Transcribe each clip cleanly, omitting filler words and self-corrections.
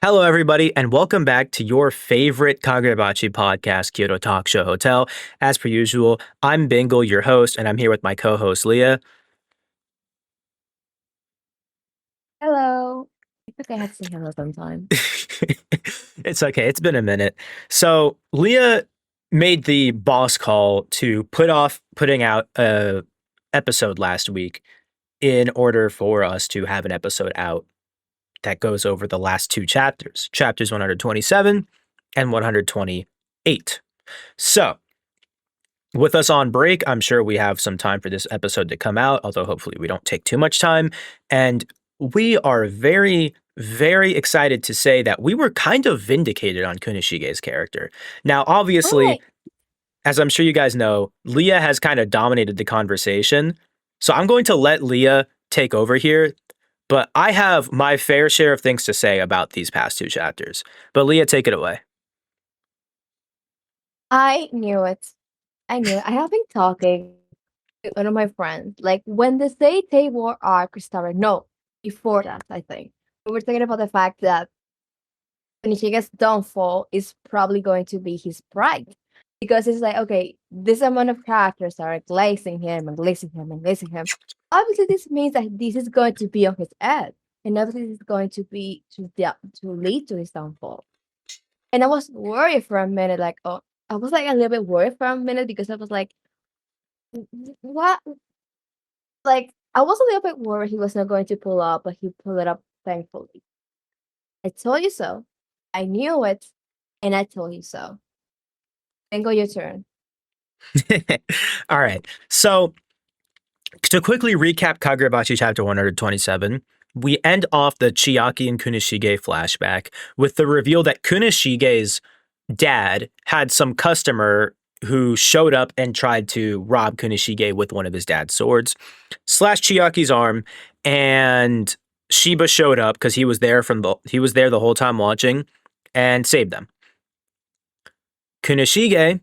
Hello, everybody, and welcome back to your favorite Kagurabachi podcast, Kyoto Talkshow Hotel. As per usual, I'm Bingle, your host, and I'm here with my co-host Leah. Hello. I think I had to say hello sometime. It's okay; it's been a minute. So Leah made the boss call to put off putting out a episode last week in order for us to have an episode out that goes over the last two chapters, chapters 127 and 128. So with us on break, I'm sure we have some time for this episode to come out, although hopefully we don't take too much time. And we are very, very excited to say that we were kind of vindicated on Kunishige's character. Now, obviously, Right. as I'm sure you guys know, Leah has kind of dominated the conversation. So I'm going to let Leah take over here, but I have my fair share of things to say about these past two chapters. But Leah, take it away. I knew it. I knew it. I have been talking to one of my friends. Like when the Seitei War arc started, no, before that, I think. We were talking about the fact that Kunishige's downfall is probably going to be his pride. Because it's like, okay, this amount of characters are glazing him and glazing him and glazing him. Obviously, this means that this is going to be on his head. And obviously, this is going to be to lead to his downfall. And I was worried for a minute, like, oh, I was like a little bit worried for a minute because I was like, What?" Like, I was a little bit worried he was not going to pull up, but he pulled it up thankfully. I told you so. I knew it, and I told you so. Then go your turn. All right. So to quickly recap Kagurabachi chapter 127, we end off the Chiaki and Kunishige flashback with the reveal that Kunishige's dad had some customer who showed up and tried to rob Kunishige with one of his dad's swords, slashed Chiaki's arm, and Shiba showed up because he was there the whole time watching and saved them. Kunishige,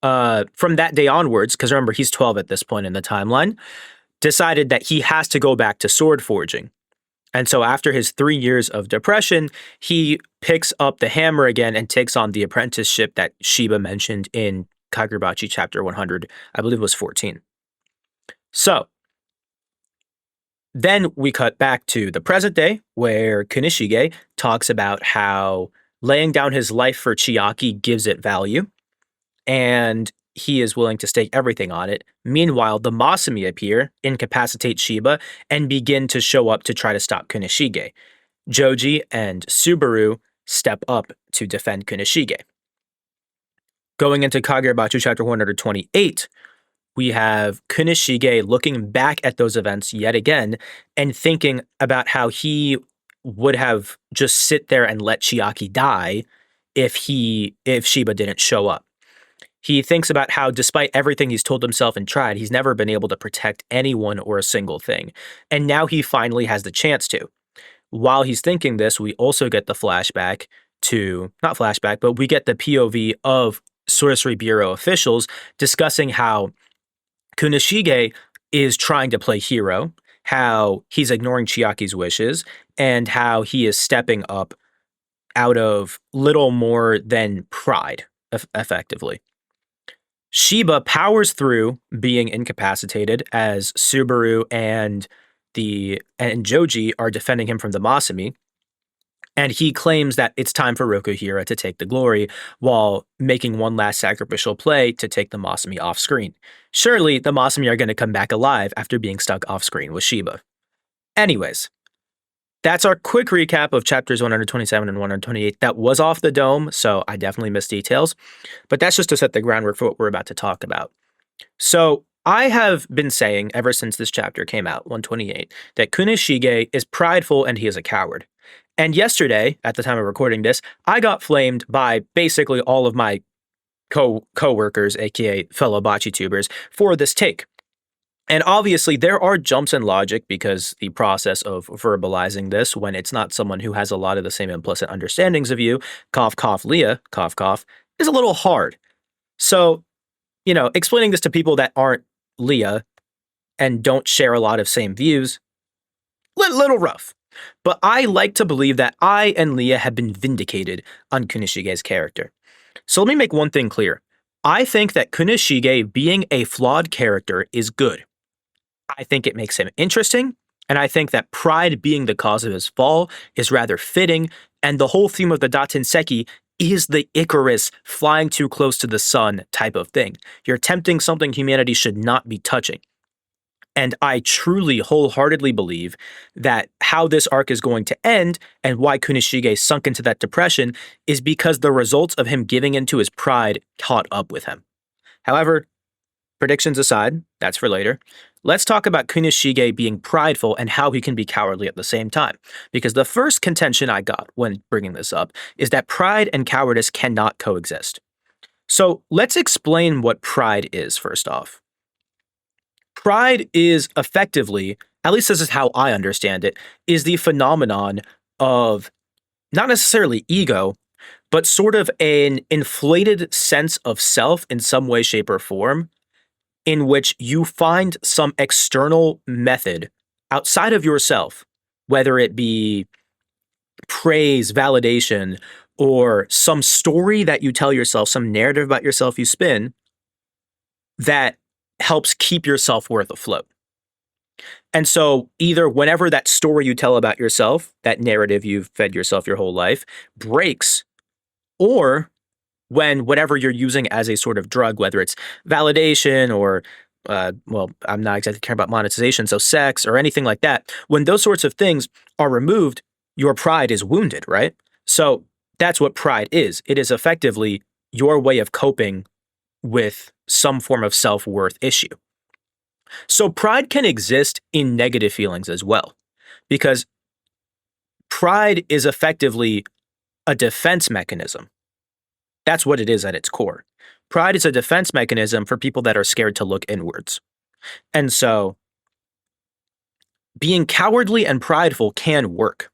from that day onwards, because remember he's 12 at this point in the timeline, decided that he has to go back to sword forging. And so after his 3 years of depression, he picks up the hammer again and takes on the apprenticeship that Shiba mentioned in Kagurabachi chapter 100, I believe it was 14. So then we cut back to the present day where Kunishige talks about how laying down his life for Chiaki gives it value and he is willing to stake everything on it. Meanwhile, the Masumi appear, incapacitate Shiba, and begin to show up to try to stop Kunishige. Joji and Subaru step up to defend Kunishige. Going into Kagurabachi chapter 128, we have Kunishige looking back at those events yet again and thinking about how he would have just sit there and let Chiaki die if Shiba didn't show up. He thinks about how, despite everything he's told himself and tried, he's never been able to protect anyone or a single thing. And now he finally has the chance to. While he's thinking this, we also get the flashback to, not flashback, but we get the POV of Sorcery Bureau officials discussing how Kunishige is trying to play hero, how he's ignoring Chiaki's wishes, and how he is stepping up out of little more than pride, effectively. Shiba powers through being incapacitated as Subaru and Joji are defending him from the Masumi, and he claims that it's time for Rokuhira to take the glory while making one last sacrificial play to take the Masumi off screen. Surely the Masumi are going to come back alive after being stuck off screen with Shiba. Anyways, that's our quick recap of chapters 127 and 128. That was off the dome, so I definitely missed details. But that's just to set the groundwork for what we're about to talk about. So I have been saying ever since this chapter came out, 128, that Kunishige is prideful and he is a coward. And yesterday, at the time of recording this, I got flamed by basically all of my co-workers, aka fellow bocce tubers, for this take. And obviously, there are jumps in logic because the process of verbalizing this when it's not someone who has a lot of the same implicit understandings of you, cough, cough, Leah, cough, cough, is a little hard. So, explaining this to people that aren't Leah and don't share a lot of same views, little rough. But I like to believe that I and Leah have been vindicated on Kunishige's character. So let me make one thing clear. I think that Kunishige being a flawed character is good. I think it makes him interesting, and I think that pride being the cause of his fall is rather fitting, and the whole theme of the Datenseki is the Icarus flying too close to the sun type of thing. You're attempting something humanity should not be touching. And I truly, wholeheartedly believe that how this arc is going to end and why Kunishige sunk into that depression is because the results of him giving into his pride caught up with him. However, predictions aside, that's for later. Let's talk about Kunishige being prideful and how he can be cowardly at the same time. Because the first contention I got when bringing this up is that pride and cowardice cannot coexist. So let's explain what pride is first off. Pride is effectively, at least this is how I understand it, is the phenomenon of not necessarily ego, but sort of an inflated sense of self in some way, shape, or form, in which you find some external method outside of yourself, whether it be praise, validation, or some story that you tell yourself, some narrative about yourself you spin that helps keep your self worth afloat. And so, either whenever that story you tell about yourself, that narrative you've fed yourself your whole life, breaks, or when whatever you're using as a sort of drug, whether it's validation or, well, I'm not exactly caring about monetization, so sex or anything like that, when those sorts of things are removed, your pride is wounded, right? So that's what pride is. It is effectively your way of coping with some form of self worth issue. So pride can exist in negative feelings as well, because pride is effectively a defense mechanism. That's what it is at its core. Pride is a defense mechanism for people that are scared to look inwards. And so being cowardly and prideful can work.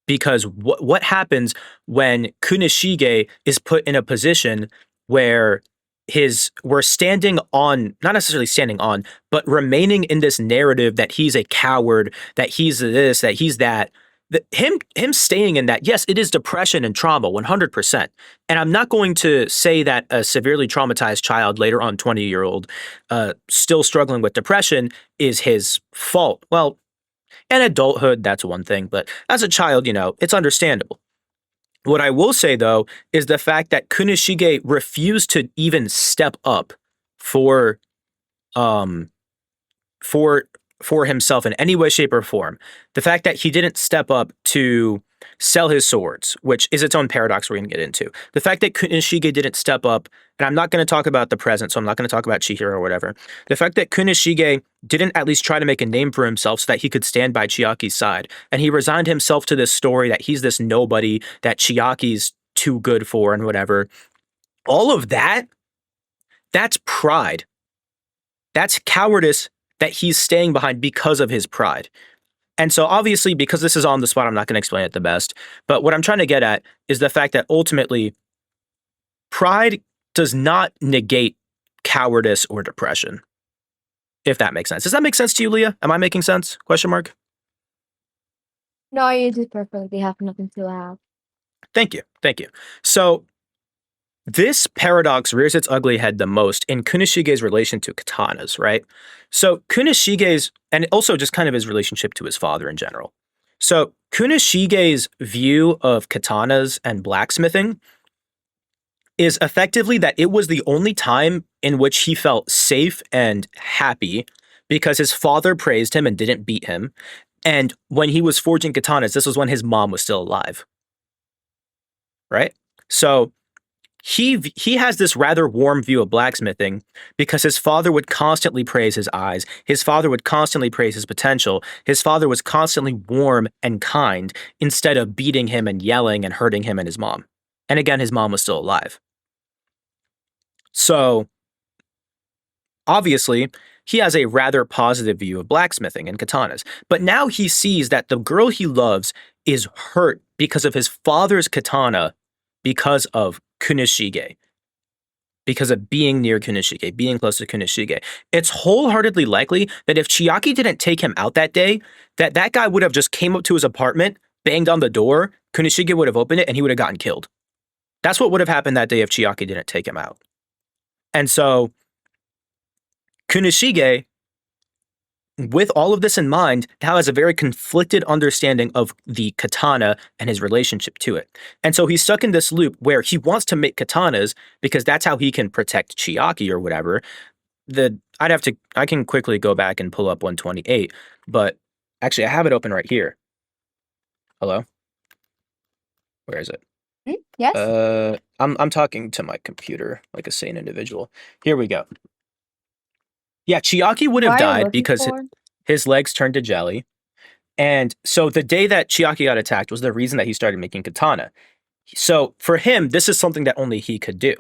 Because what happens when Kunishige is put in a position where we're standing on, not necessarily standing on, but remaining in this narrative that he's a coward, that he's this, that he's that. Him staying in that, yes, it is depression and trauma, 100%. And I'm not going to say that a severely traumatized child, later on 20-year-old, still struggling with depression is his fault. Well, in adulthood, that's one thing, but as a child, it's understandable. What I will say, though, is the fact that Kunishige refused to even step up for um for for himself in any way, shape, or form. The fact that he didn't step up to sell his swords, which is its own paradox we're going to get into. The fact that Kunishige didn't step up, and I'm not going to talk about the present, so I'm not going to talk about Chihiro or whatever. The fact that Kunishige didn't at least try to make a name for himself so that he could stand by Chiaki's side, and he resigned himself to this story that he's this nobody that Chiaki's too good for and whatever. All of that, that's pride. That's cowardice that he's staying behind because of his pride. And so obviously, because this is on the spot, I'm not going to explain it the best. But what I'm trying to get at is the fact that ultimately, pride does not negate cowardice or depression, if that makes sense. Does that make sense to you, Leah? Am I making sense? Question mark. No, you did perfectly. Have nothing to add. Thank you. Thank you. So this paradox rears its ugly head the most in Kunishige's relation to katanas, right? So Kunishige's, and also just kind of his relationship to his father in general. So Kunishige's view of katanas and blacksmithing is effectively that it was the only time in which he felt safe and happy because his father praised him and didn't beat him. And when he was forging katanas, this was when his mom was still alive. Right? So he has this rather warm view of blacksmithing because his father would constantly praise his eyes. His father would constantly praise his potential. His father was constantly warm and kind instead of beating him and yelling and hurting him and his mom. And again, his mom was still alive. So obviously, he has a rather positive view of blacksmithing and katanas. But now he sees that the girl he loves is hurt because of his father's katana, because of Kunishige, because of being near Kunishige, being close to Kunishige. It's wholeheartedly likely that if Chiaki didn't take him out that day, that guy would have just came up to his apartment, banged on the door, Kunishige would have opened it, and he would have gotten killed. That's what would have happened that day if Chiaki didn't take him out. And so Kunishige, with all of this in mind, now has a very conflicted understanding of the katana and his relationship to it. And so he's stuck in this loop where he wants to make katanas because that's how he can protect Chiaki or whatever. I can quickly go back and pull up 128, but actually I have it open right here. Hello? Where is it? Yes. I'm talking to my computer like a sane individual. Here we go. Yeah, Chiaki would have What are you died looking because for? his legs turned to jelly. And so the day that Chiaki got attacked was the reason that he started making katana. So for him, this is something that only he could do.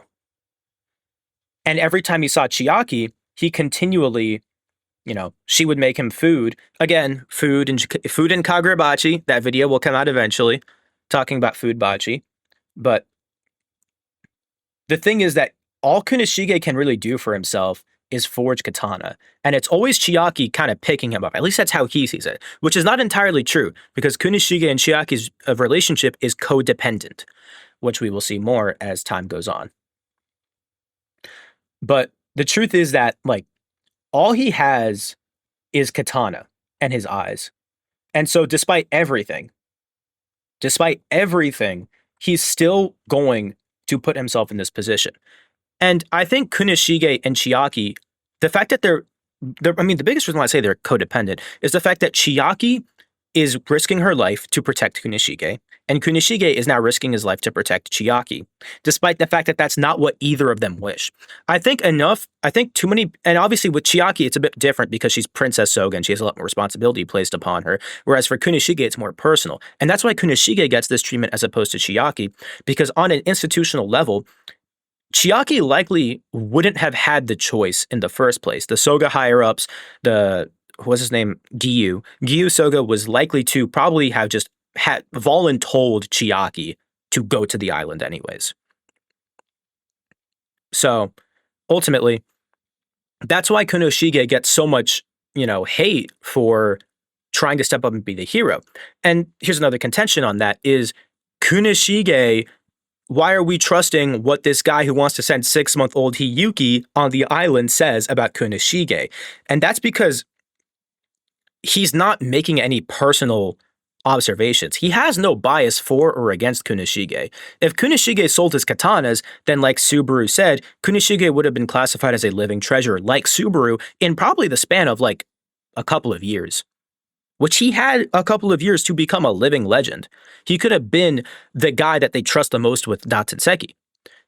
And every time he saw Chiaki, he continually, she would make him food. Again, food in Kagurabachi. That video will come out eventually, talking about food bachi. But the thing is that all Kunishige can really do for himself is forge katana. And it's always Chiaki kind of picking him up. At least that's how he sees it, which is not entirely true because Kunishige and Chiaki's relationship is codependent, which we will see more as time goes on. But the truth is that, like, all he has is katana and his eyes. And so despite everything, he's still going to put himself in this position. And I think Kunishige and Chiaki, the fact that the biggest reason why I say they're codependent is the fact that Chiaki is risking her life to protect Kunishige, and Kunishige is now risking his life to protect Chiaki, despite the fact that that's not what either of them wish. I think too many, and obviously with Chiaki, it's a bit different because she's Princess Soga and she has a lot more responsibility placed upon her, whereas for Kunishige, it's more personal. And that's why Kunishige gets this treatment as opposed to Chiaki, because on an institutional level, Chiaki likely wouldn't have had the choice in the first place. The Soga higher-ups, what's his name? Gyu Soga was likely to probably have just had voluntold Chiaki to go to the island anyways. So ultimately, that's why Konoshige gets so much, hate for trying to step up and be the hero. And here's another contention on that is Kunishige, why are we trusting what this guy who wants to send 6-month-old Hiyuki on the island says about Kunishige? And that's because he's not making any personal observations. He has no bias for or against Kunishige. If Kunishige sold his katanas, then like Subaru said, Kunishige would have been classified as a living treasure like Subaru in probably the span of like a couple of years, which he had a couple of years to become a living legend. He could have been the guy that they trust the most with Datsenseki.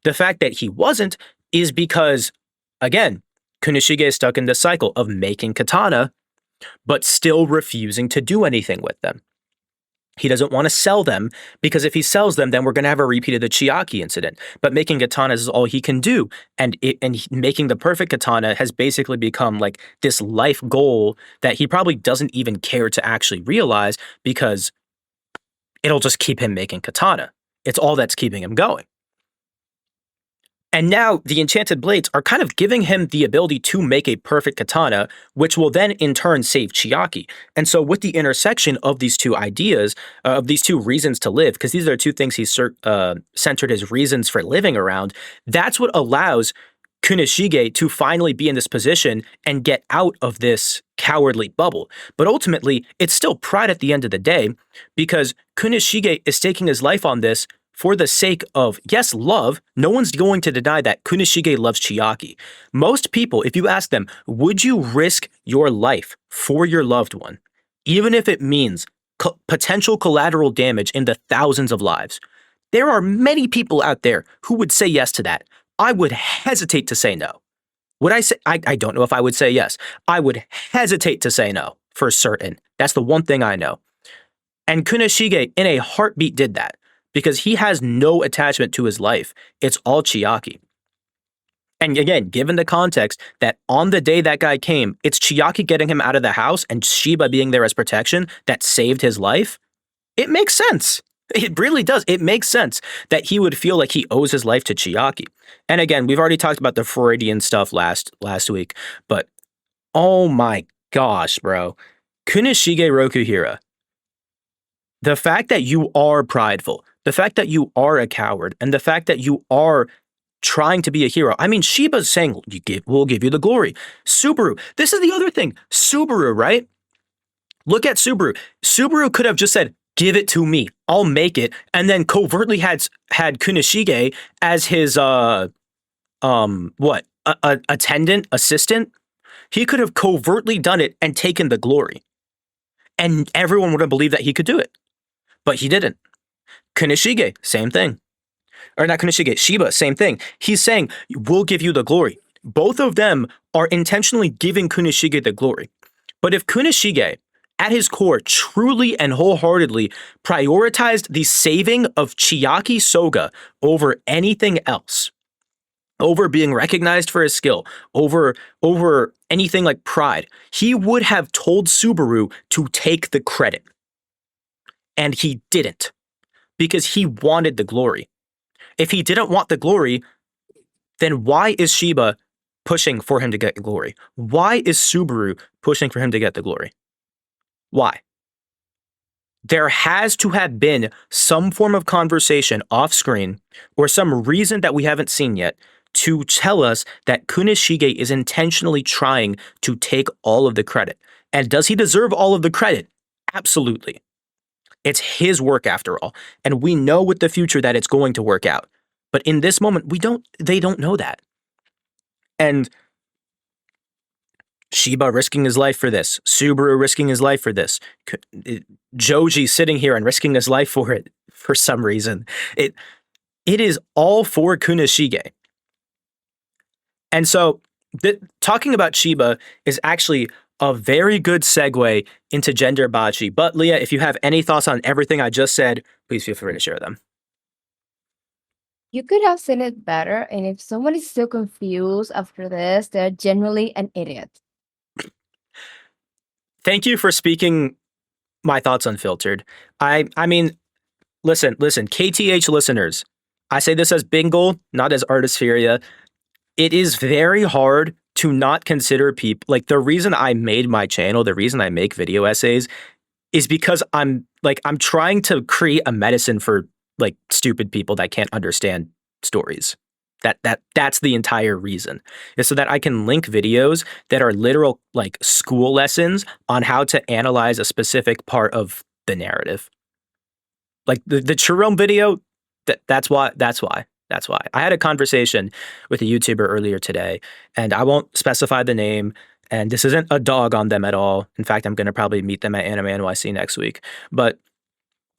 The fact that he wasn't is because, again, Kunishige is stuck in this cycle of making katana, but still refusing to do anything with them. He doesn't want to sell them because if he sells them, then we're going to have a repeat of the Chiaki incident. But making katanas is all he can do. And making the perfect katana has basically become like this life goal that he probably doesn't even care to actually realize because it'll just keep him making katana. It's all that's keeping him going. And now the enchanted blades are kind of giving him the ability to make a perfect katana, which will then in turn save Chiaki. And so with the intersection of these two ideas, of these two reasons to live, because these are two things he's centered his reasons for living around, that's what allows Kunishige to finally be in this position and get out of this cowardly bubble. But ultimately, it's still pride at the end of the day, because Kunishige is staking his life on this for the sake of, yes, love. No one's going to deny that Kunishige loves Chiaki. Most people, if you ask them, would you risk your life for your loved one, even if it means potential collateral damage in the thousands of lives? There are many people out there who would say yes to that. I would hesitate to say no. Would I say, I don't know if I would say yes. I would hesitate to say no for certain. That's the one thing I know. And Kunishige in a heartbeat did that, because he has no attachment to his life. It's all Chiaki. And again, given the context that on the day that guy came, it's Chiaki getting him out of the house and Shiba being there as protection that saved his life, it makes sense. It really does. It makes sense that he would feel like he owes his life to Chiaki. And again, we've already talked about the Freudian stuff last week, but oh my gosh, bro. Kunishige Rokuhira, the fact that you are prideful, the fact that you are a coward, and the fact that you are trying to be a hero. I mean, Shiba's saying, we'll give you the glory. Subaru, this is the other thing. Subaru, right? Look at Subaru. Subaru could have just said, give it to me. I'll make it. And then covertly had Kunishige as his, attendant, assistant. He could have covertly done it and taken the glory. And everyone would have believed that he could do it. But he didn't. Kunishige, same thing. Or not Kunishige, Shiba, same thing. He's saying, we'll give you the glory. Both of them are intentionally giving Kunishige the glory. But if Kunishige, at his core, truly and wholeheartedly prioritized the saving of Chiaki Soga over anything else, over being recognized for his skill, over anything like pride, he would have told Subaru to take the credit. And he didn't, because he wanted the glory. If he didn't want the glory, then why is Shiba pushing for him to get glory? Why is Subaru pushing for him to get the glory? Why? There has to have been some form of conversation off screen or some reason that we haven't seen yet to tell us that Kunishige is intentionally trying to take all of the credit. And does he deserve all of the credit? Absolutely. It's his work after all. And we know with the future that it's going to work out. But in this moment, they don't know that. And Shiba risking his life for this, Subaru risking his life for this, Joji sitting here and risking his life for it for some reason. It is all for Kunishige. And so talking about Shiba is actually a very good segue into gender bachi. But Leah, if you have any thoughts on everything I just said, please feel free to share them. You could have said it better, and if someone is still confused after this, they're generally an idiot. Thank you for speaking my thoughts unfiltered. I mean, listen, KTH listeners, I say this as Bingle, not as Artispheria. It is very hard to not consider people, like the reason I made my channel, the reason I make video essays is because I'm trying to create a medicine for like stupid people that can't understand stories. That's the entire reason, is so that I can link videos that are literal like school lessons on how to analyze a specific part of the narrative. Like the Churome video, that's why. I had a conversation with a YouTuber earlier today, and I won't specify the name, and this isn't a dog on them at all. In fact, I'm going to probably meet them at Anime NYC next week. But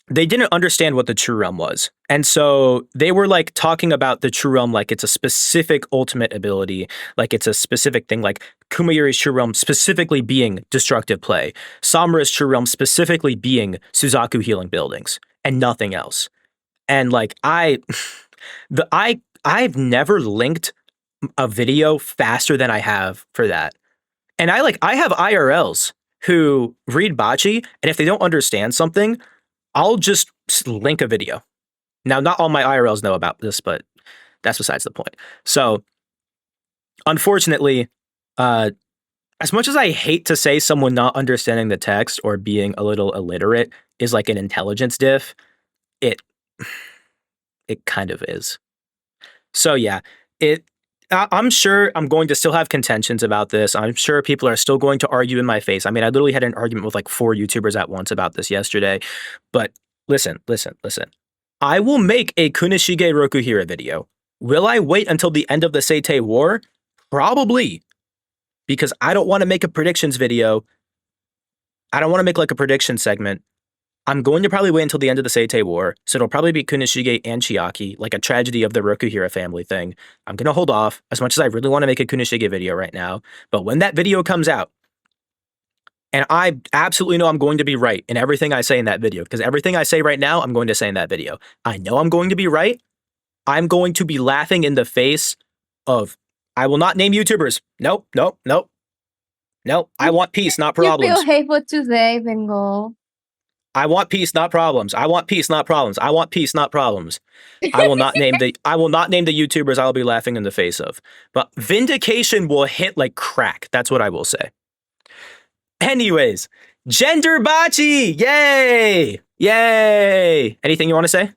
they didn't understand what the True Realm was. And so they were like talking about the True Realm like it's a specific ultimate ability, like it's a specific thing, like Kumayuri's True Realm specifically being destructive play, Samura's True Realm specifically being Suzaku healing buildings, and nothing else. And like I've never linked a video faster than I have for that. And I have IRLs who read Bachi, and if they don't understand something, I'll just link a video. Now, not all my IRLs know about this, but that's besides the point. So, unfortunately, as much as I hate to say someone not understanding the text or being a little illiterate is like an intelligence diff, it kind of is. So yeah, I'm sure I'm going to still have contentions about this. I'm sure people are still going to argue in my face. I mean, I literally had an argument with like 4 YouTubers at once about this yesterday. But listen. I will make a Kunishige Rokuhira video. Will I wait until the end of the Seitei War? Probably. Because I don't want to make a predictions video. I don't want to make like a prediction segment. I'm going to probably wait until the end of the Seitei War, so it'll probably be Kunishige and Chiaki, like a tragedy of the Rokuhira family thing. I'm going to hold off, as much as I really want to make a Kunishige video right now, but when that video comes out, and I absolutely know I'm going to be right in everything I say in that video, because everything I say right now, I'm going to say in that video. I know I'm going to be right. I'm going to be laughing in the face of, I will not name YouTubers. Nope. I want peace, not problems. You feel hateful today, Bingle. I want peace, not problems. I want peace, not problems. I want peace, not problems. I will not name the YouTubers I will be laughing in the face of. But vindication will hit like crack. That's what I will say. Anyways, Gender Bachi! Yay! Yay! Anything you want to say?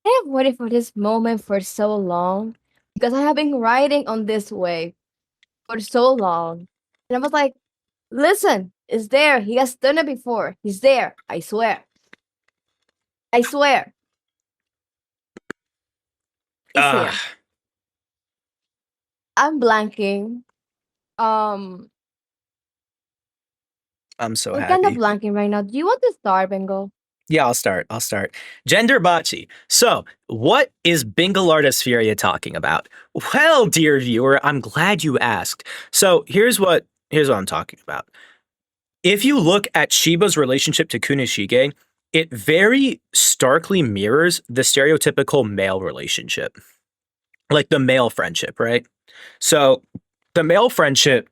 I have waited for this moment for so long because I have been writing on this way for so long. And I was like, listen, it's there. He has done it before. He's there. I swear. I swear. He's Ah, here. I'm blanking. Um, I'm so I'm kind of happy. blanking right now. Do you want to start, Bingo? Yeah, I'll start. I'll start. Gender Bachi. So, what is Bingle Artispheria talking about? Well, dear viewer, I'm glad you asked. So, here's what I'm talking about. If you look at Shiba's relationship to Kunishige, it very starkly mirrors the stereotypical male relationship, like the male friendship, right? So, the male friendship,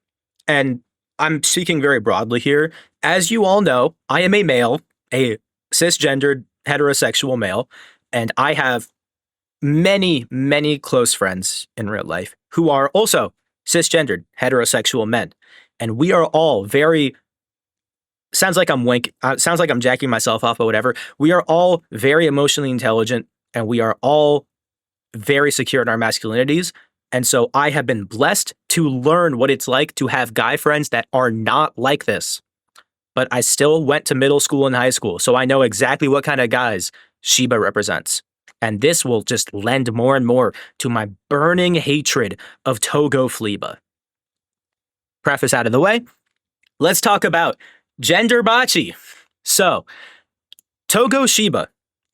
and I'm speaking very broadly here. As you all know, I am a male, a cisgendered heterosexual male, and I have many, many close friends in real life who are also cisgendered heterosexual men. And we are all very sounds like I'm jacking myself off or whatever. We are all very emotionally intelligent and we are all very secure in our masculinities. And so I have been blessed to learn what it's like to have guy friends that are not like this. But I still went to middle school and high school. So I know exactly what kind of guys Shiba represents. And this will just lend more and more to my burning hatred of Togo Fleba. Preface out of the way, let's talk about gender bachi. So, Togo Shiba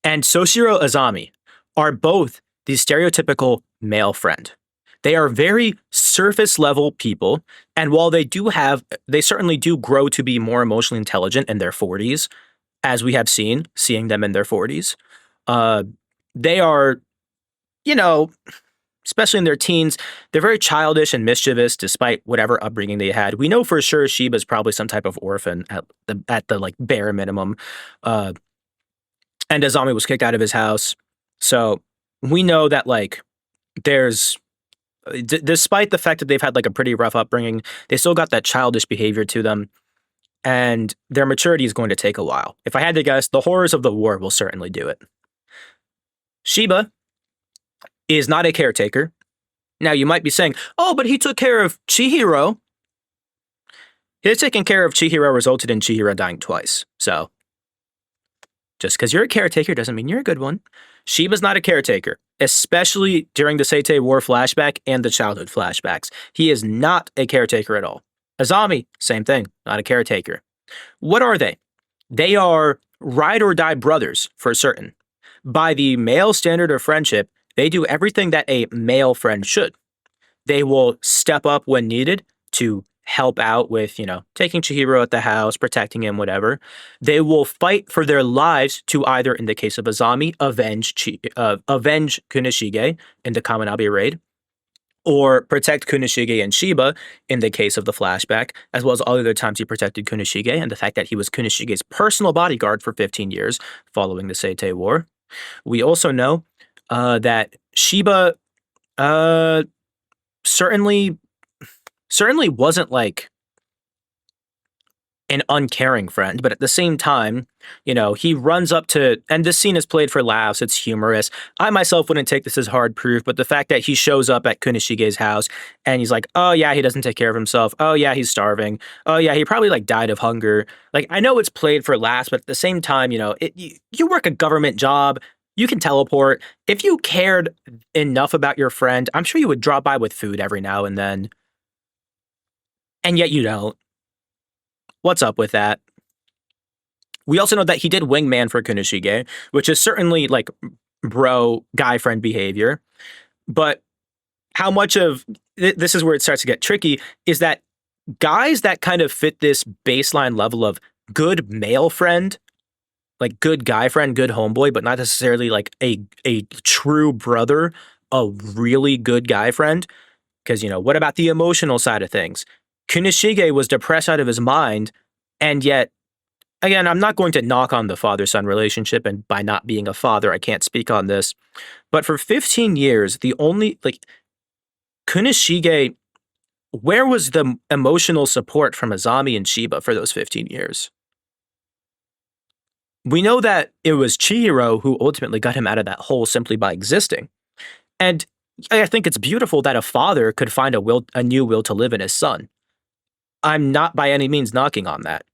and Soshiro Azami are both the stereotypical male friend. They are very surface level people, and while they certainly do grow to be more emotionally intelligent in their 40s, as we have seeing them in their 40s. Uh, they are, you know, especially in their teens, they're very childish and mischievous despite whatever upbringing they had. We know for sure Shiba's probably some type of orphan at the like bare minimum. Uh, and Azami was kicked out of his house. So we know that like there's despite the fact that they've had like a pretty rough upbringing, they still got that childish behavior to them, and their maturity is going to take a while. If I had to guess, the horrors of the war will certainly do it. Shiba is not a caretaker. Now you might be saying, "Oh, but he took care of Chihiro." His taking care of Chihiro resulted in Chihiro dying twice. So just because you're a caretaker doesn't mean you're a good one. Shiba's not a caretaker, especially during the Seitei War flashback and the childhood flashbacks. He is not a caretaker at all. Azami, same thing, not a caretaker. What are they? They are ride or die brothers for certain. By the male standard of friendship, they do everything that a male friend should. They will step up when needed to help out with, taking Chihiro at the house, protecting him, whatever. They will fight for their lives to either, in the case of Azami, avenge Kunishige in the Kaminabe raid, or protect Kunishige and Shiba in the case of the flashback, as well as all the other times he protected Kunishige and the fact that he was Kunishige's personal bodyguard for 15 years following the Seitei War. We also know that Shiba uh, certainly wasn't like an uncaring friend, but at the same time, he runs up to, and this scene is played for laughs, it's humorous. I myself wouldn't take this as hard proof, but the fact that he shows up at Kunishige's house and he's like, oh yeah, he doesn't take care of himself. Oh yeah, he's starving. Oh yeah, he probably like died of hunger. Like, I know it's played for laughs, but at the same time, you work a government job, you can teleport. If you cared enough about your friend, I'm sure you would drop by with food every now and then. And yet you don't. What's up with that? We also know that he did wingman for Kunishige, which is certainly like bro guy friend behavior. But how much of this is where it starts to get tricky is that guys that kind of fit this baseline level of good male friend, like good guy friend, good homeboy, but not necessarily like a true brother, a really good guy friend. Because, what about the emotional side of things? Kunishige was depressed out of his mind, and yet again, I'm not going to knock on the father son relationship, and by not being a father, I can't speak on this. But for 15 years, the only, like, Kunishige where was the emotional support from Azami and Shiba for those 15 years? We know that it was Chihiro who ultimately got him out of that hole simply by existing. And I think it's beautiful that a father could find a new will to live in his son. I'm not by any means knocking on that.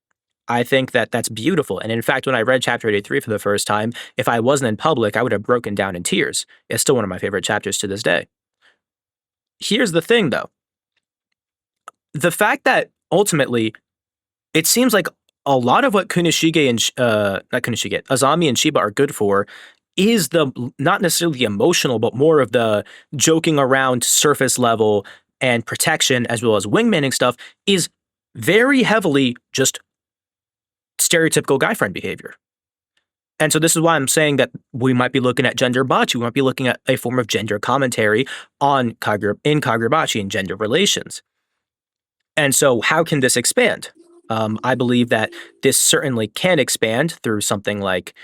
I think that that's beautiful. And in fact, when I read chapter 83 for the first time, if I wasn't in public, I would have broken down in tears. It's still one of my favorite chapters to this day. Here's the thing, though, the fact that ultimately it seems like a lot of what Kunishige and not Kunishige, Azami and Shiba are good for is the not necessarily the emotional, but more of the joking around surface level and protection as well as wingmaning stuff is very heavily just stereotypical guy friend behavior. And so this is why I'm saying that we might be looking at gender bachi. We might be looking at a form of gender commentary on Kagurabachi and gender relations. And so how can this expand? I believe that this certainly can expand through something like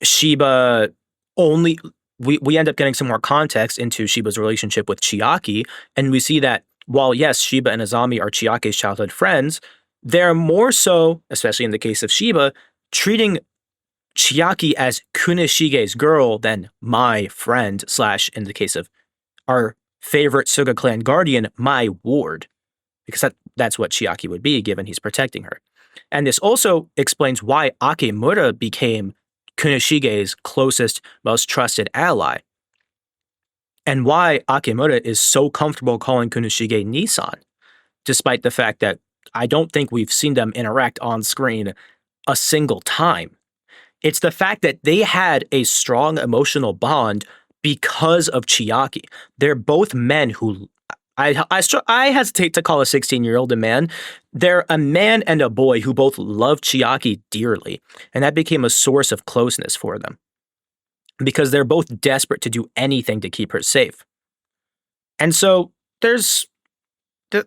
Shiba only. We end up getting some more context into Shiba's relationship with Chiaki, and we see that while yes, Shiba and Azami are Chiaki's childhood friends, they're more so, especially in the case of Shiba, treating Chiaki as Kunishige's girl than my friend slash in the case of our favorite Suga clan guardian, my ward, because that's what Chiaki would be given he's protecting her. And this also explains why Akemura became Kunishige's closest, most trusted ally, and why Akemura is so comfortable calling Kunishige Nissan, despite the fact that I don't think we've seen them interact on screen a single time. It's the fact that they had a strong emotional bond because of Chiaki. They're both men who I hesitate to call a 16-year-old a man. They're a man and a boy who both love Chiaki dearly, and that became a source of closeness for them because they're both desperate to do anything to keep her safe. And so there's th-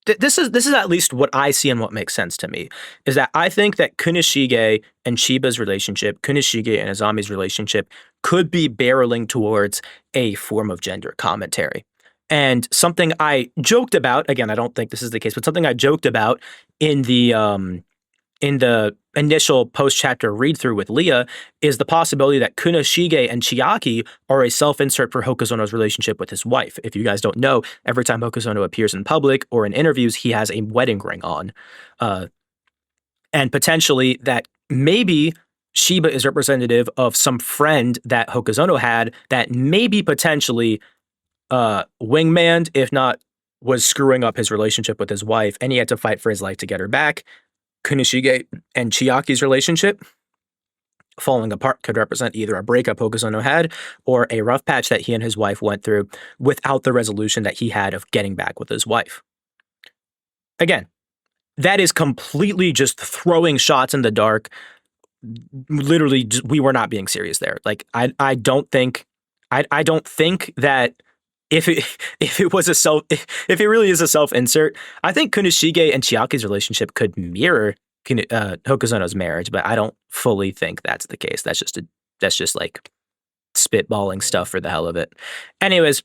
this is at least what I see and what makes sense to me is that I think that Kunishige and Shiba's relationship, Kunishige and Azami's relationship, could be barreling towards a form of gender commentary. And something I joked about, again, I don't think this is the case, but something I joked about in the initial post-chapter read-through with Leah is the possibility that Kunishige and Chiaki are a self-insert for Hokuzono's relationship with his wife. If you guys don't know, every time Hokuzono appears in public or in interviews, he has a wedding ring on. And potentially that maybe Shiba is representative of some friend that Hokuzono had that maybe potentially wingmaned, if not was screwing up his relationship with his wife, and he had to fight for his life to get her back. Kunishige and Chiaki's relationship falling apart could represent either a breakup Hokuzono had or a rough patch that he and his wife went through without the resolution that he had of getting back with his wife. Again, that is completely just throwing shots in the dark. Literally, we were not being serious there. Like, I don't think, I don't think that if it if it was a self if it really is a self insert, I think Kunishige and Chiaki's relationship could mirror Hokuzono's marriage, but I don't fully think that's the case. That's just like spitballing stuff for the hell of it. Anyways,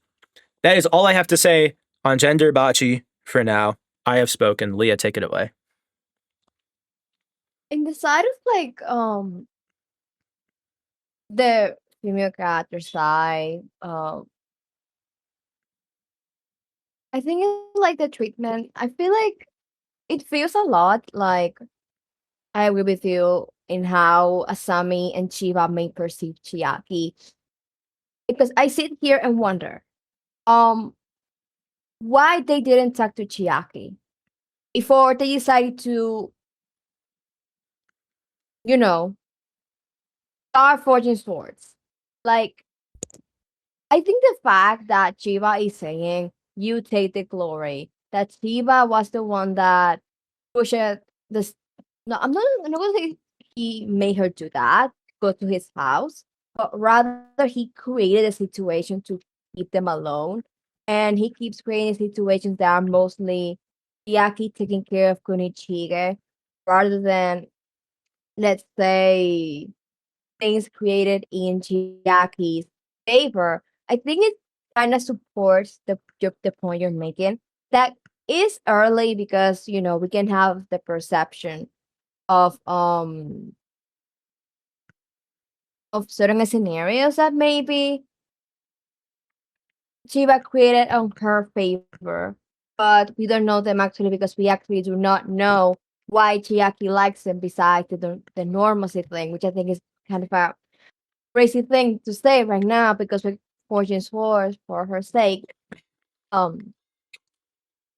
that is all I have to say on gender bachi for now. I have spoken. Leah, take it away. In the side of like the female character side, I think it's like the treatment. I feel like it feels a lot like I agree with you in how Asami and Chiba may perceive Chiaki. Because I sit here and wonder, um, why they didn't talk to Chiaki before they decided to, you know, start forging swords. Like, I think the fact that Chiba is saying, you take the glory, that Chiba was the one that pushed this. No, I'm not gonna say he made her do that, go to his house, but rather he created a situation to keep them alone. And he keeps creating situations that are mostly Chiaki taking care of Kunichige rather than, let's say, things created in Chiaki's favor. I think it kind of supports the point you're making that is early because we can have the perception of certain scenarios that maybe Chiba created on her favor, but we don't know them actually because we actually do not know why Chiaki likes them besides the normalcy thing, which I think is kind of a crazy thing to say right now because we're forging swords for her sake. Um,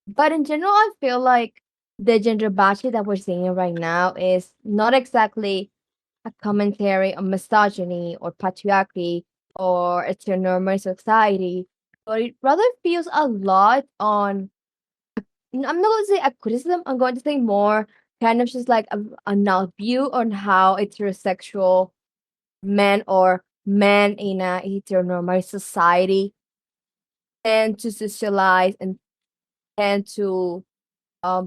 but in general, I feel like the gender bashi that we're seeing right now is not exactly a commentary on misogyny or patriarchy or heteronormative society, but it rather feels a lot on. I'm not going to say a criticism. I'm going to say more kind of just like a now view on how heterosexual men or men in a heteronormative society tend to socialize and tend to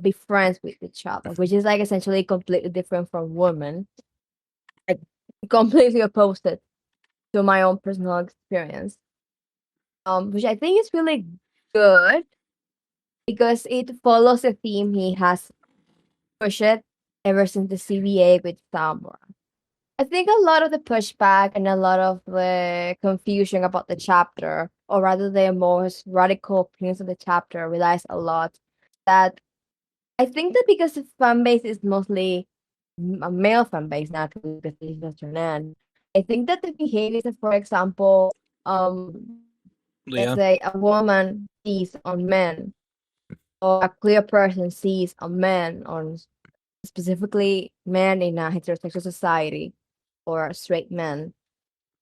be friends with each other, which is like essentially completely different from women, like completely opposed to my own personal experience. Which I think is really good because it follows a theme he has pushed ever since the CBA with Samura. I think a lot of the pushback and a lot of the confusion about the chapter, or rather the most radical opinions of the chapter, relies a lot that I think that because the fan base is mostly a male fan base naturally because he's a shonen. I think that the behaviors that, for example, let's Leah. say a woman sees on men, or a queer person sees a man on specifically men in a heterosexual society or a straight man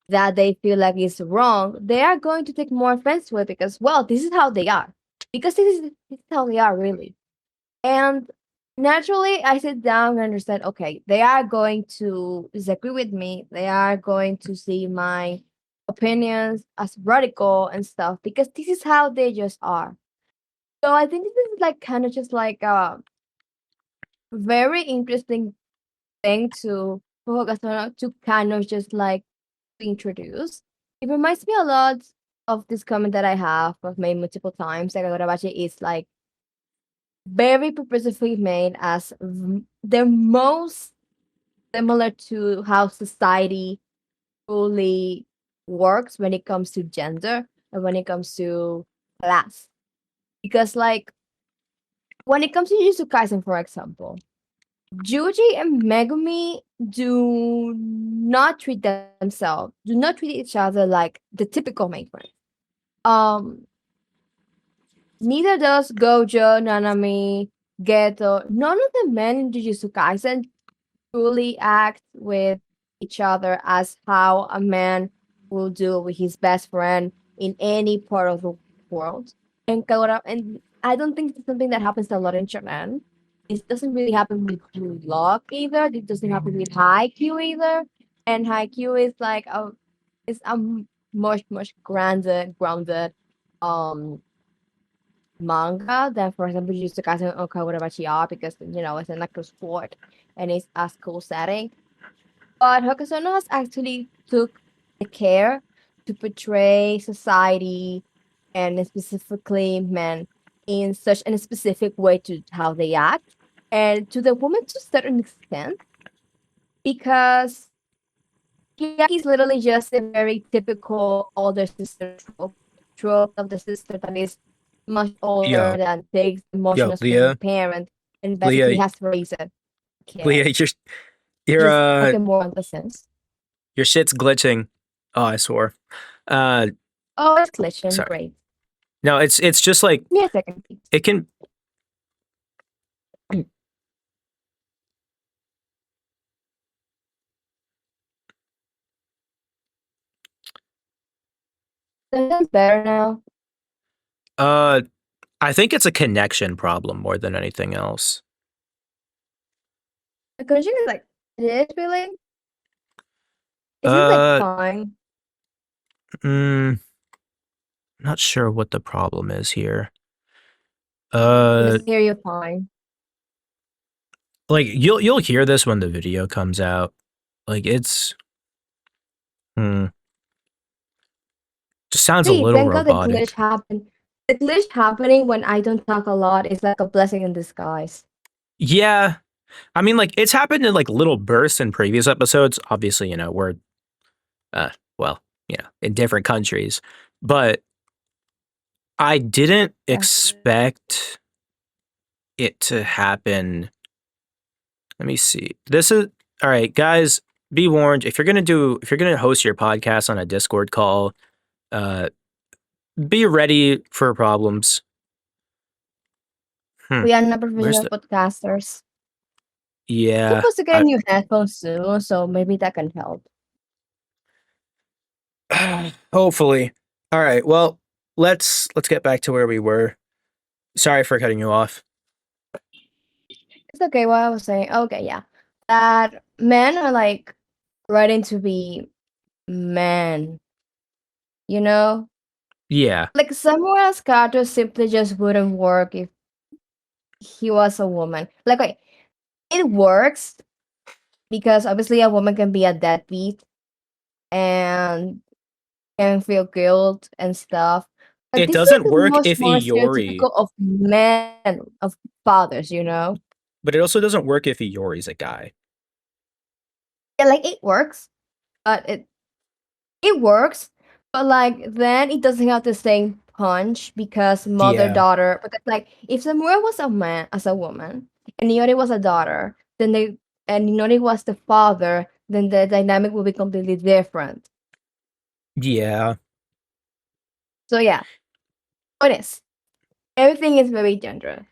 that they feel like is wrong, they are going to take more offense to it because, well, this is how they are. Because this is how they are really. And naturally, I sit down and understand, okay, they are going to disagree with me. They are going to see my opinions as radical and stuff because this is how they just are. So I think this is like kind of just like a very interesting thing to focus on to kind of just like introduce. It reminds me a lot of this comment that I have of made multiple times. Like Kagurabachi is like very purposefully made as the most similar to how society fully works when it comes to gender and when it comes to class. Because like when it comes to Jujutsu Kaisen, for example, Juji and Megumi do not treat each other like the typical main friends. Um, Neither does Gojo, Nanami, Geto. None of the men in Jujutsu Kaisen truly act with each other as how a man will do with his best friend in any part of the world. And I don't think it's something that happens a lot in Japan. It doesn't really happen with Blue Lock either. It doesn't happen with Haikyuu either. And Haikyuu is like much grounded um manga than, for example, Jujutsu Kaisen or Kagurabachi are because it's an actual sport and it's a school setting. But Hokusono has actually took the care to portray society and specifically men in such a specific way to how they act and to the woman to a certain extent because Kiyaki is literally just a very typical older sister trope of the sister that is much older Yo, than takes emotional space of the Leah, parent and basically Leah, has to raise a Leah, kid. your Just okay more on the sense. your shit's glitching. Oh, I swore. Uh, Oh, it's glitching. sorry. Great. No, it's just like Give me a second, please. it can. That sounds better now. Uh, I think it's a connection problem more than anything else. The connection is like it is really. It seems like Uh, fine. mm, not sure what the problem is here. I Uh, just hear you fine. like you'll hear this when the video comes out. Like it's hmm, just sounds a See, little thank God the glitch robotic. happened. The glitch happening when I don't talk a lot is like a blessing in disguise. Yeah, I mean, like it's happened in like little bursts in previous episodes. Obviously, we're uh, well, in different countries, but I didn't Yeah. expect it to happen. Let me see. This is all right, guys. Be warned if you're gonna host your podcast on a Discord call, uh, be ready for problems. Hmm. We are not Where's professional the? podcasters. Yeah. Supposed to get a new headphones soon, so maybe that can help. Hopefully. All right. Well, let's get back to where we were. Sorry for cutting you off. It's okay. What I was saying. Okay, yeah, that men are like ready to be men. You know, Yeah. like Samuel's character simply just wouldn't work if he was a woman. Like, wait, it works because obviously a woman can be a deadbeat and can feel guilt and stuff. But It this is doesn't like work much if more Iori, stereotypical of men, of fathers, you know? but it also doesn't work if Iori's a guy. Yeah, like it works, but it works, but like then it doesn't have the same punch because mother Yeah. daughter. Because like if Samuel was a man as a woman and Iori was a daughter, then they and Iori was the father, then the dynamic will be completely different. Yeah. So yeah, it is. Everything is very gender.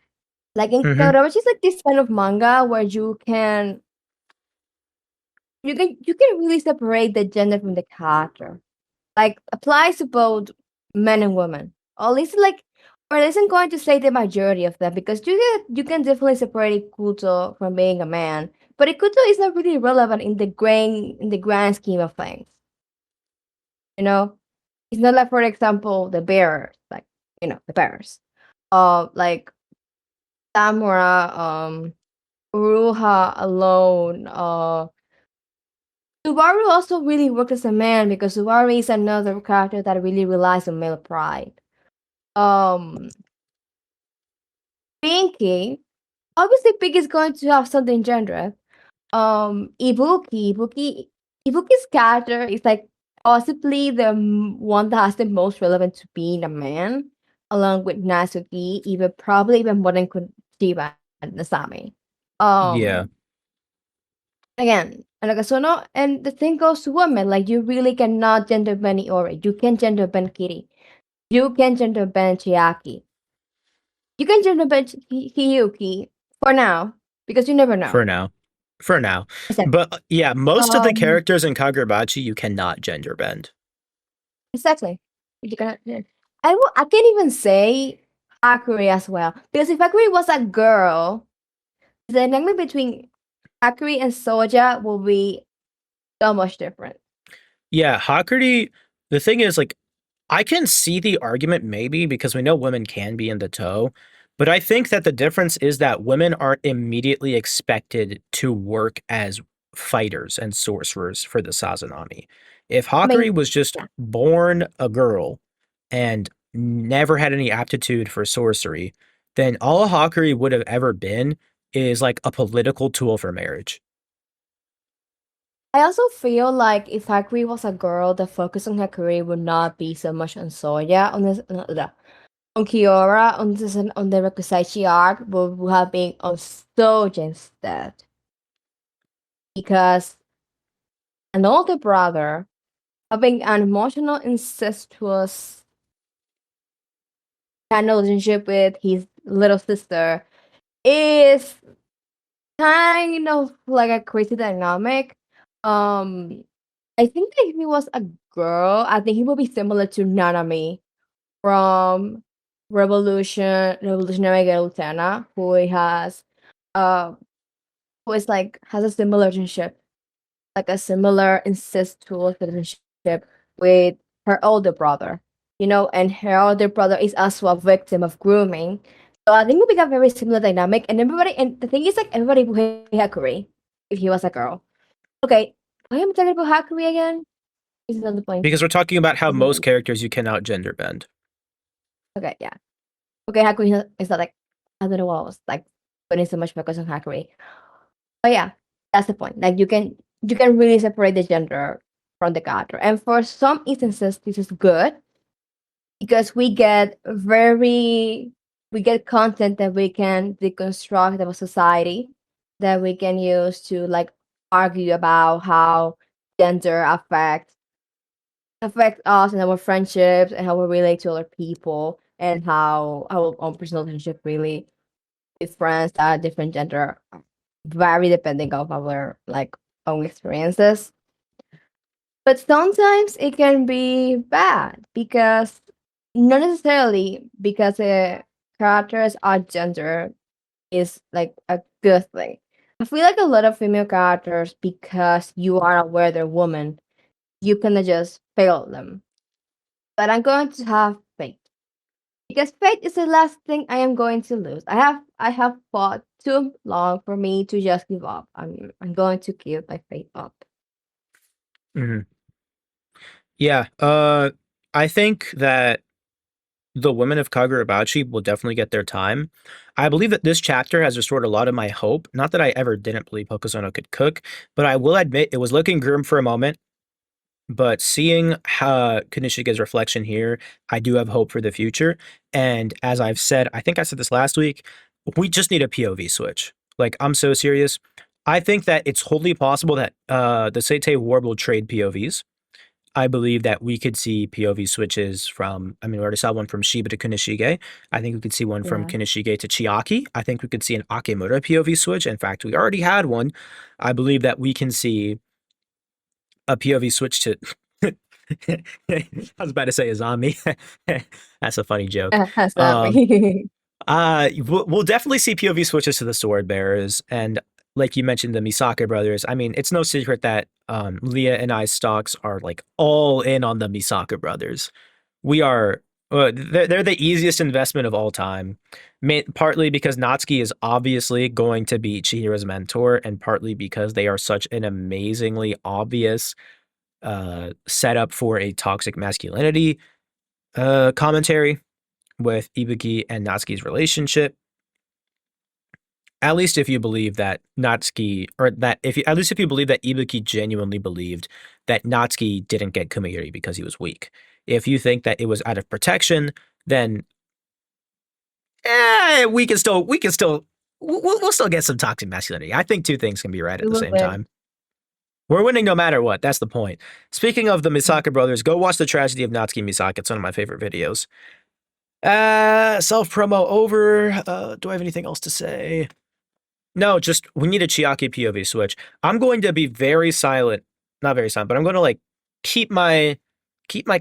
Like in Mm-hmm. Kagurabachi is like this kind of manga where you can really separate the gender from the character. Like applies to both men and women. Or at least like or at isn't going to say the majority of them because you can definitely separate Ikuto from being a man. But Ikuto is not really relevant in the grand scheme of things. You know? It's not like for example the bears, like the bears. Like Samura, Uruha alone, Subaru also really works as a man because Subaru is another character that really relies on male pride. Um, Pinky, obviously Pinky is going to have something gender. Ibuki's character is like possibly the one that has the most relevant to being a man, along with Natsuki, even probably even more than Chiba and Nasami. Yeah. Um, Again, and like so no, and the thing goes to women, like you really cannot gender bend Iori. You can gender bend Kitty. You can gender bend Chiaki. You can gender bend Hiyuki for now because you never know. For now. For now. Exactly. But yeah, most of the Um, characters in Kagurabachi you cannot gender bend. exactly. You cannot. Yeah. I can't even say Akuri as well because if Akuri was a girl, the dynamic between Akuri and Soja will be so much different. Yeah, Hakurdi, the thing is like I can see the argument maybe because we know women can be in the toe, but I think that the difference is that women aren't immediately expected to work as fighters and sorcerers for the Sazanami. If I Hakari mean, was just yeah. born a girl and never had any aptitude for sorcery, then all Hakari would have ever been is like a political tool for marriage. I also feel like if Hakuri was a girl, the focus on her career would not be so much on Soya, on Kiora, on the Rakusaichi arc, but would have been on Soja instead. Because an older brother having an emotional, incestuous kind of relationship with his little sister is kind of like a crazy dynamic. Um, I think that if he was a girl, I think he would be similar to Nanami from Revolutionary Girl Utena, uh who is like has a similar relationship, like a similar incestuous relationship with her older brother. And her older brother is also a victim of grooming. So I think we got very similar dynamic and the thing is like everybody would hate Hakuri if he was a girl. Okay, why am I talking about Hakuri again? Is another point. Because we're talking about how most characters you cannot gender bend. Okay, yeah. Okay, Hakuri is not like I don't know what I was like putting so much focus on Hakuri. But yeah, that's the point. Like you can really separate the gender from the character. And for some instances this is good because we get content that we can deconstruct of a society that we can use to like argue about how gender affect us and our friendships and how we relate to other people and how our own personal relationship really with friends that are different gender vary depending of our like own experiences. But sometimes it can be bad because not necessarily because the characters are gender is like a good thing. I feel like a lot of female characters, because you are aware they're women, you can just fail them. But I'm going to have faith because faith is the last thing I am going to lose. I have fought too long for me to just give up. I'm going to keep my faith up. Mhm. Yeah, I think that the women of Kagurabachi will definitely get their time. I believe that this chapter has restored a lot of my hope. Not that I ever didn't believe Hokusono could cook, but I will admit it was looking grim for a moment. But seeing how Kunishige's reflection here, I do have hope for the future. And as I've said, I think I said this last week, we just need a POV switch. Like, I'm so serious. I think that it's wholly possible that the Seitei War will trade POVs. I believe that we could see POV switches from, I mean, we already saw one from Shiba to Kunishige. I think we could see one from Yeah. Kunishige to Chiaki. I think we could see an Akemura POV switch. In fact, we already had one. I believe that we can see a POV switch to. I was about to say a zombie. That's a funny joke. Um, Sorry. we'll definitely see POV switches to the sword bearers, and like you mentioned, the Misaka brothers. I mean, it's no secret that Leah and I stocks are like all in on the Misaka brothers. We are. They're the easiest investment of all time. Partly because Natsuki is obviously going to be Chihiro's mentor, and partly because they are such an amazingly obvious setup for a toxic masculinity commentary with Ibuki and Natsuki's relationship. At least if you believe that Natsuki, or that if you, at least if you believe that Ibuki genuinely believed that Natsuki didn't get Kumayuri because he was weak. If you think that it was out of protection, then we'll still get some toxic masculinity. I think two things can be right at We the will same win. time. We're winning no matter what. That's the point. Speaking of the Misaka brothers, go watch the tragedy of Natsuki Misaka. It's one of my favorite videos. Self promo over. Do I have anything else to say? No, just we need a Chiaki POV switch. I'm going to be very silent, not very silent, but I'm going to like keep my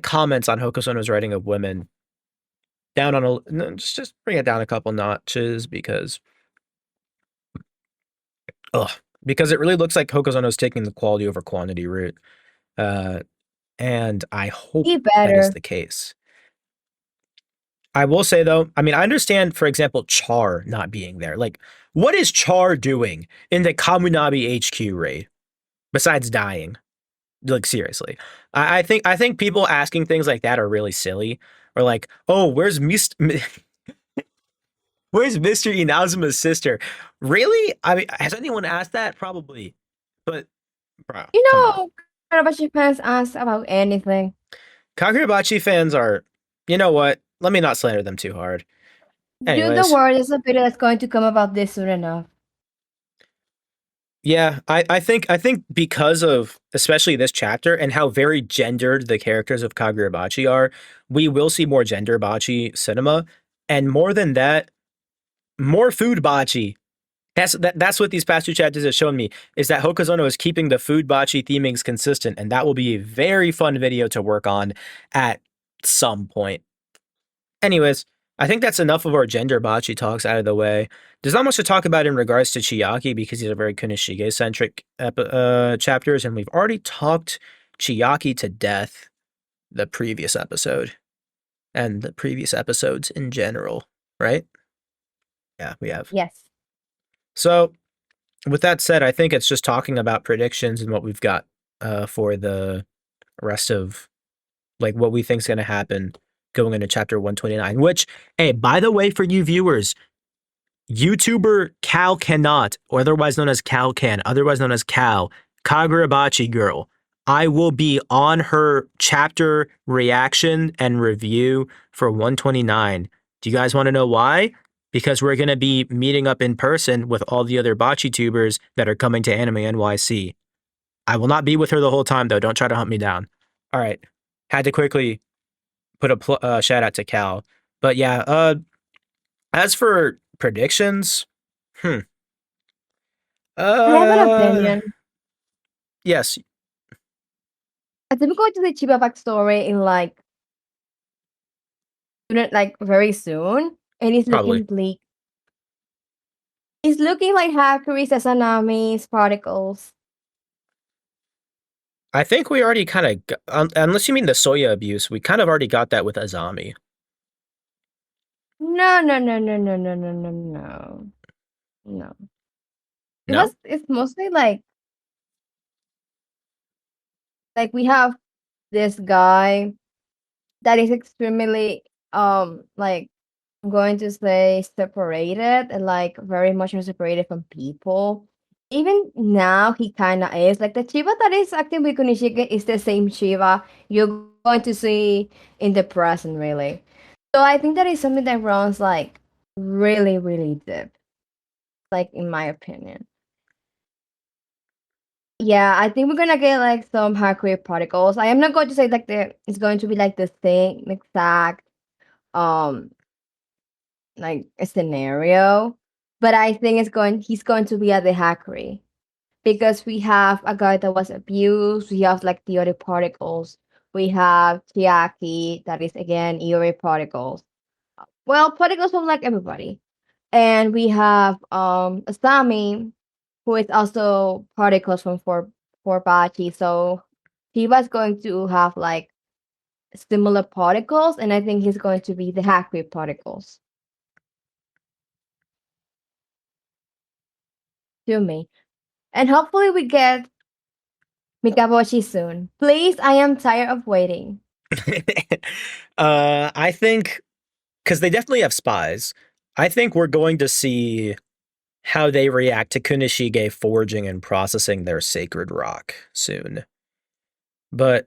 comments on Hokusono's writing of women down on a no, just bring it down a couple notches ugh, because it really looks like Hokusono's taking the quality over quantity route. Uh, and I hope Be that is better. the case. I will say though, I mean, I understand, for example, Char not being there. Like, what is Char doing in the Kamunabi HQ raid besides dying? Like, seriously, I think people asking things like that are really silly. Or like, oh, where's Mister Inazuma's sister? Really? I mean, has anyone asked that? Probably, but bro, You come on. know, Karabashi fans ask about anything. Kagurabachi fans are, you know what? Let me not slander them too hard. Do the Anyways, word is a video that's going to come about this soon enough. yeah, I think because of especially this chapter and how very gendered the characters of Kagurabachi are, we will see more gender bachi cinema, and more than that, more food bachi. That's what these past two chapters have shown me is that Hokuzono is keeping the food bachi themings consistent, and that will be a very fun video to work on at some point. Anyways, I think that's enough of our gender bocce talks out of the way. There's not much to talk about in regards to Chiaki because these are very Kunishige centric chapters, and we've already talked Chiaki to death the previous episode and the previous episodes in general, right? Yeah, we have. Yes. So, with that said, I think it's just talking about predictions and what we've got for the rest of like what we think's going to happen going into chapter 129, which, hey, by the way, for you viewers, YouTuber Cal Cannot, or otherwise known as Cal Can, otherwise known as Cal, Kagurabachi Girl. I will be on her chapter reaction and review for 129. Do you guys want to know why? Because we're going to be meeting up in person with all the other bocce tubers that are coming to Anime NYC. I will not be with her the whole time, though. Don't try to hunt me down. All right. Had to quickly put a shout out to Cal. But yeah, as for predictions, hmm. I have an Uh, opinion. yes, I think we're going to see Chiba backstory in like very soon, and it's looking probably. bleak. It's looking like Hakuris, Sasanamis, particles. I think we already kind of, unless you mean the Soya abuse, we kind of already got that with Azami. No, no, no, no, no, no, no, no, no, no. No? It's mostly like we have this guy that is extremely like I'm going to say separated and like very much separated from people. Even now he kinda is. Like the Chiba that is acting with Kunishige is the same Chiba you're going to see in the present really. So I think that is something that runs like really, really deep, like in my opinion. Yeah, I think we're gonna get like some Hakuei particles. I am not going to say like it's going to be like the same exact um like a scenario, but I think he's going to be at the Hakuei because we have a guy that was abused. We have like the other particles. We have Chiaki that is again EOA particles. Well, particles from like everybody, and we have Asami who is also particles from for Bachi. So he was going to have like similar particles, and I think he's going to be the Hakuei particles to me. And hopefully we get Mikaboshi soon. Please, I am tired of waiting. I think, because they definitely have spies, I think we're going to see how they react to Kunishige forging and processing their sacred rock soon. But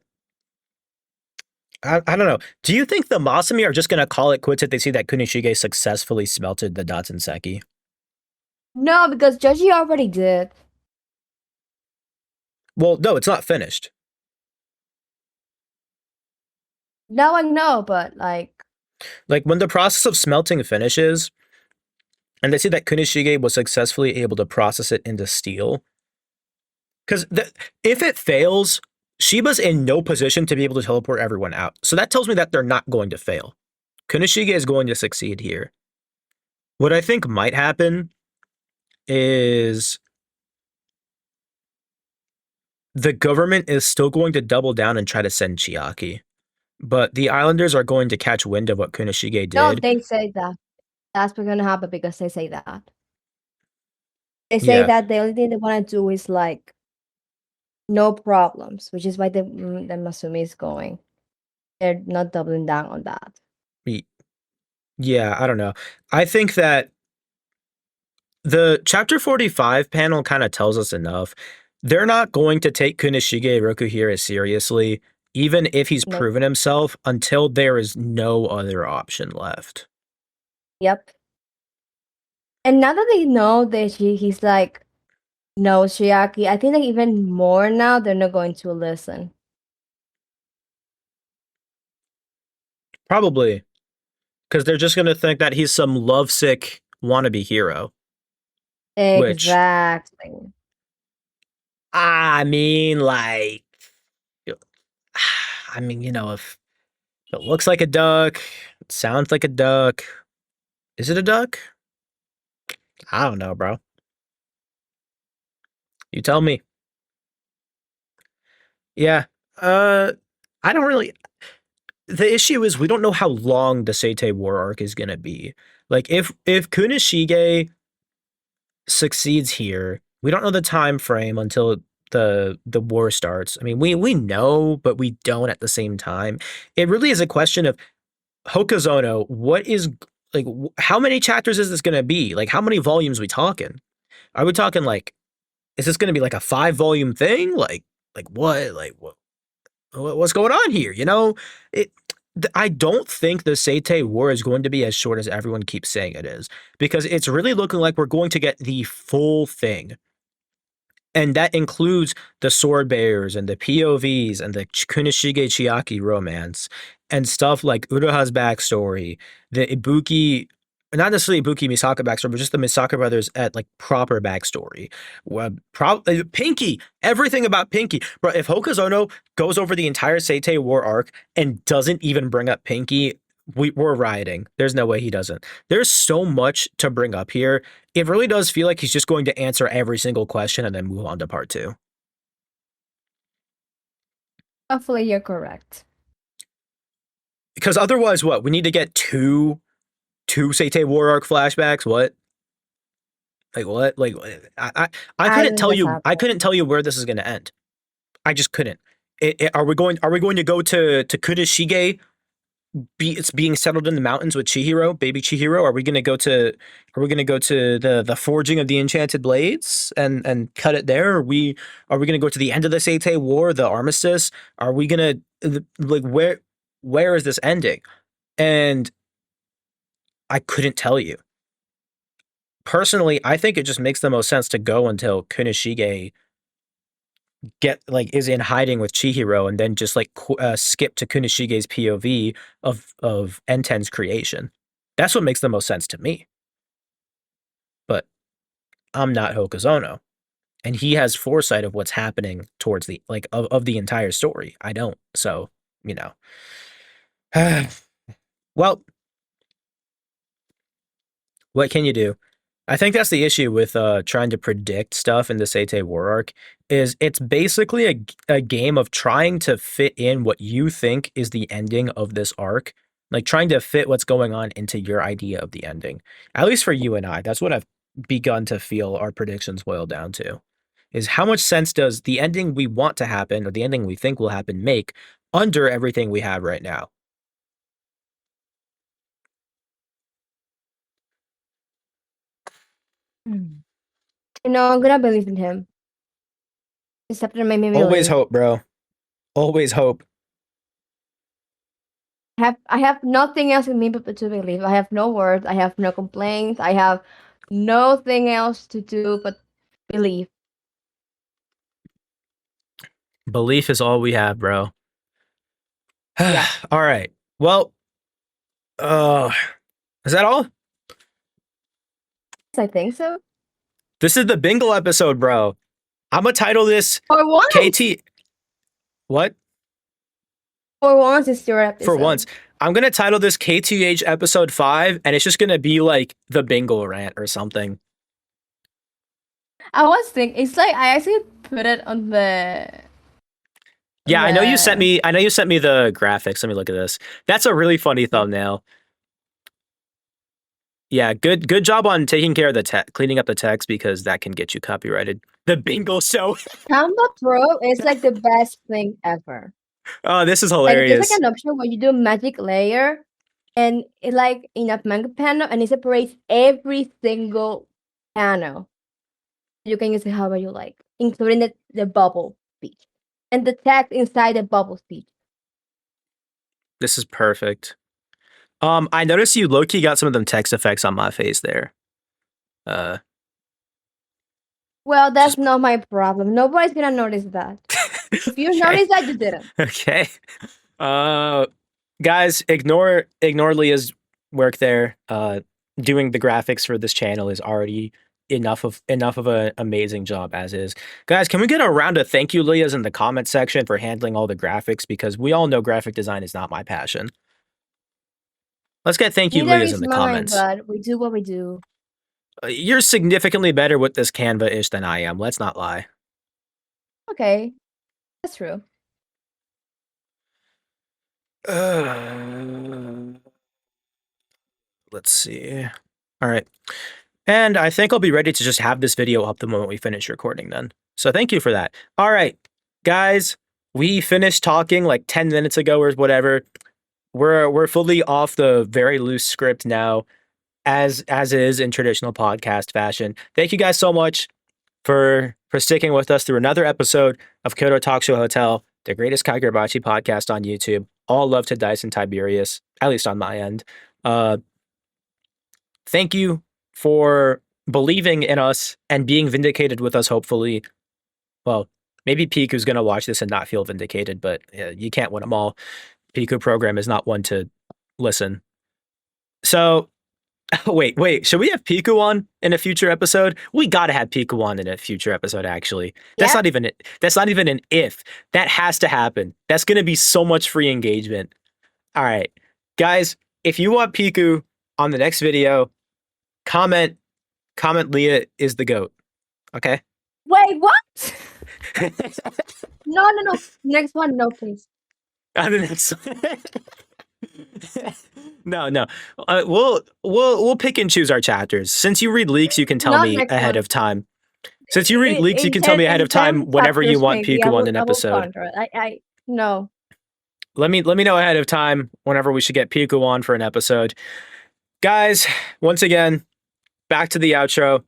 I don't know. Do you think the Masumi are just going to call it quits if they see that Kunishige successfully smelted the Datsenseki? No, because Joji already did. Well, no, it's not finished. Now I know, but like, Like when the process of smelting finishes, and they see that Kunishige was successfully able to process it into steel, because if it fails, Shiba's in no position to be able to teleport everyone out. So that tells me that they're not going to fail. Kunishige is going to succeed here. What I think might happen is the government is still going to double down and try to send Chiaki. But the Islanders are going to catch wind of what Kunishige no, did. they say that. That's what's gonna happen because they say that. They say Yeah, that the only thing they want to do is like no problems, which is why the Masumi is going. They're not doubling down on that. yeah, I don't know. I think that the chapter 45 panel kind of tells us enough. They're not going to take Kunishige Rokuhira seriously, even if he's Nope. proven himself, until there is no other option left. Yep. And now that they know that he's like no Shiaki, I think that even more now they're not going to listen. Probably, because they're just going to think that he's some lovesick wannabe hero, which, Exactly. I mean, like, I mean, if it looks like a duck, it sounds like a duck, is it a duck? I don't know, bro. You tell me. Yeah. Uh, I don't really. The issue is we don't know how long the Seitei War arc is gonna be. Like if Kunishige succeeds here, we don't know the time frame until the war starts. I mean, we know, but we don't at the same time. It really is a question of Hokazono, what is like how many chapters is this going to be? Like how many volumes we talking? Are we talking like is this going to be like a 5 volume thing? Like what? Like what's going on here? You know, it. I don't think the Seitei War is going to be as short as everyone keeps saying it is, because it's really looking like we're going to get the full thing. And that includes the sword bearers and the POVs and the Kunishige Chiaki romance and stuff like Uraha's backstory, the Ibuki, not necessarily Ibuki Misaka backstory, but just the Misaka brothers at like proper backstory. Pinky, everything about Pinky. Bro, if Hokazono goes over the entire Seitei War arc and doesn't even bring up Pinky, we're rioting. There's no way he doesn't. There's so much to bring up here. It really does feel like he's just going to answer every single question and then move on to part two. Hopefully, you're correct. Because otherwise, what? We need to get two Seitei War arc flashbacks. What? Like what? Like I I couldn't think tell that's you. I happening. couldn't tell you where this is going to end. I just couldn't. Are we going? Are we going to go to Kunishige it's being settled in the mountains with Chihiro, baby Chihiro? Are we gonna go to the forging of the enchanted blades and cut it there? Are we gonna go to the end of the Seitei War, the armistice? Are we gonna like where is this ending? And I couldn't tell you. Personally, I think it just makes the most sense to go until Kunishige is in hiding with Chihiro and then just skip to Kunishige's POV of N10's creation. That's what makes the most sense to me. But I'm not Hokazono, and he has foresight of what's happening towards the of the entire story. I don't. So, you know. Well, what can you do? I think that's the issue with trying to predict stuff in the Seitei War arc is it's basically a game of trying to fit in what you think is the ending of this arc, like trying to fit what's going on into your idea of the ending. At least for you and I, that's what I've begun to feel our predictions boil down to. Is how much sense does the ending we want to happen or the ending we think will happen make under everything we have right now? Mm. I'm gonna believe in him. Except for made me Always believe. hope, bro. Always hope. I have nothing else in me but to believe. I have no words. I have no complaints. I have nothing else to do but believe. Belief is all we have, bro. Yeah, All right. Well, uh, is that all? I think so. This is the Bingle episode, bro. I'm gonna title this For once, KT. What? for once, it's your For once, episode. I'm gonna title this KTH episode 5, and it's just gonna be like the Bingle rant or something. I was thinking it's like I actually put it on Yeah, I know you sent the. me. I know you sent me the graphics. Let me look at this. That's a really funny thumbnail. Yeah, good job on taking care of the cleaning up the text because that can get you copyrighted. The Bingle show. Canva Pro is like the best thing ever. Oh, this is Like there's like hilarious. an option where you do magic layer and it like in a manga panel and it separates every single panel. You can use it however you like, including the bubble speech and the text inside the bubble speech. This is perfect. I noticed you low-key got some of them text effects on my face there. Uh, Well, that's just not my problem. Nobody's gonna notice that. If you okay, notice that, you didn't. okay. Uh, guys, ignore Leah's work there. Doing the graphics for this channel is already enough of an amazing job as is. Guys, can we get a round of thank you, Leah's, in the comment section for handling all the graphics because we all know graphic design is not my passion. Let's get thank you, Neither Leah's, in is the mine, comments. but we do what we do. You're significantly better with this Canva-ish than I am. Let's not lie. Okay, that's true. Let's see. All right. And I think I'll be ready to just have this video up the moment we finish recording then. So thank you for that. All right, guys, we finished talking like 10 minutes ago or whatever. we're fully off the very loose script now, as is in traditional podcast fashion. Thank you guys so much for sticking with us through another episode of Kyoto Talkshow Hotel, the greatest Kagurabachi podcast on YouTube. All love to Dice and Tiberius, at least on my end. Uh, thank you for believing in us and being vindicated with us, hopefully. Well, maybe Piku's going to watch this and not feel vindicated, but you can't win them all. Piku program is not one to listen. So, wait. Should we have Piku on in a future episode? We got to have Piku on in a future episode, actually. That's Yeah. not even it. That's not even an if. That has to happen. That's going to be so much free engagement. All right. Guys, if you want Piku on the next video, comment Leah is the GOAT. Okay? Wait, what? No. Next one, no, please. On the next No. We'll pick and choose our chapters. Since you read leaks, you can tell Not me next ahead one. of time. Since you read leaks, you can tell me ahead of 10 time whenever you chapters, want maybe. Piku on an I will episode. counter it. I no. Let me know ahead of time whenever we should get Piku on for an episode. Guys, once again, back to the outro.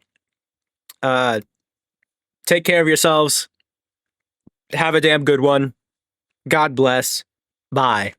Take care of yourselves. Have a damn good one. God bless. Bye.